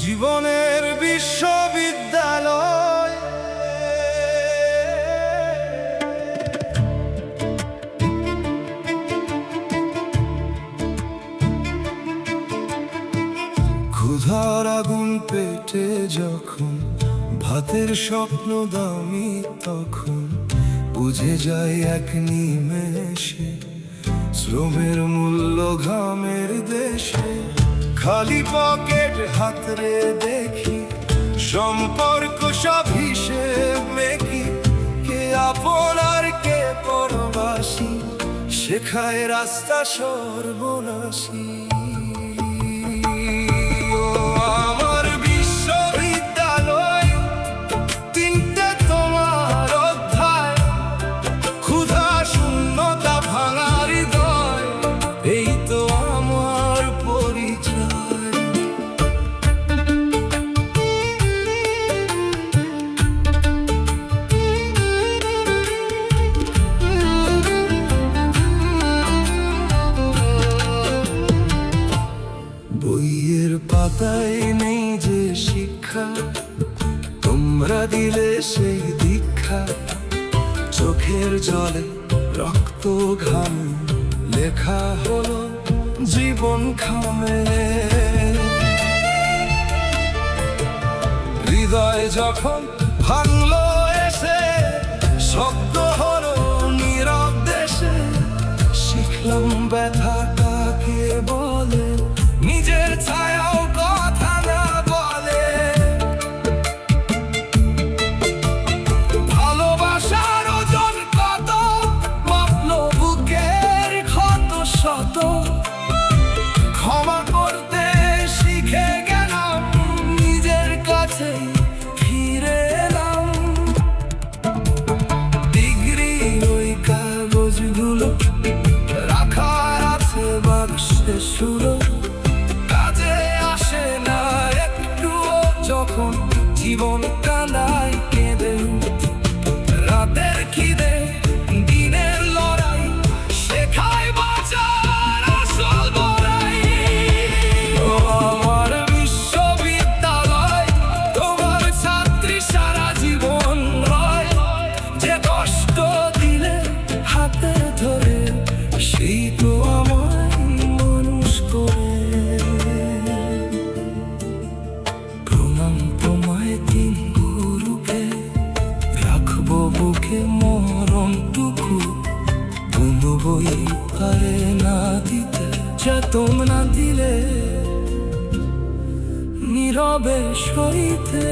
জীবনের বিশ্ববিদ্যালয়, ক্ষুধার আগুন পেটে যখন ভাতের স্বপ্ন দামি, তখন বুঝে যায় এক নিমেষে শ্রমের মূল্য ঘামের দেশে। খালি পকেট হাতরে দেখি সম্পর্ক সব হিসেব মেকি, কে আপন আর কে পরবাসী, শেখায় রাস্তা সর্বনাশী। আমার বিশ্ববিদ্যালয়, তিনটে তোমার অধ্যায়, ক্ষুধা শূন্যতা ভাঙা হৃদয়, এই তো আমার পরিচয়। বইয়ের পাতায় নেই যে শিক্ষা, তোমরা দিলে সেই দীক্ষা। চোখের জলে রক্ত ঘামে লেখা হলো জীবন খামে। হৃদয় যখন ভাঙলো এসে, শব্দ হলো নীরব দেশে। শিখলাম ব্যথা কাকে বলে, নিজের ছায়াও কথা না বলে। ভালোবাসার ওজন কত, মাপলো বুকের ক্ষত শত। ক্ষমা করতে শিখে গেলাম, নিজের কাছে ফিরে এলাম। ডিগ্রি ওই কাগজগুলো রাখা আছে বাক্সে শুরু, কাজে আসে না একটুও যখন জীবন কাঁদায় কেঁদে। রাতের খিদে দিনের লড়াই, শেখায় বাঁচার আসল বড়াই। আমার বিশ্ববিদ্যালয়, তোমার ছাত্রী সারা জীবন হয়, যে কষ্ট দিলে হাতে ধরে, সেই তো আমায় মানুষ করে। প্রণাম তোমায় তিন গুরুকে, রাখবো বুকে মরণটুকু। কোনো বই পারে না দিতে চেতন না দিলে, নীরবে সইতে।